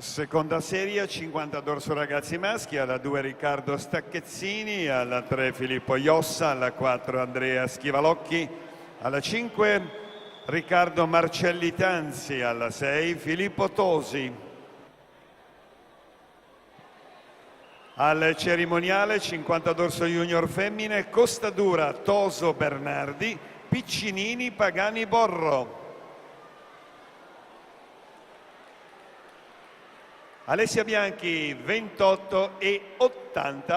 Seconda serie, 50 dorso ragazzi maschi, alla 2 Riccardo Stacchezzini, alla 3 Filippo Iossa, alla 4 Andrea Schivalocchi, alla 5 Riccardo Marcelli Tanzi, alla 6 Filippo Tosi. Al cerimoniale 50 dorso junior femmine, Costadura Toso Bernardi, Piccinini Pagani Borro. Alessia Bianchi 28 e 80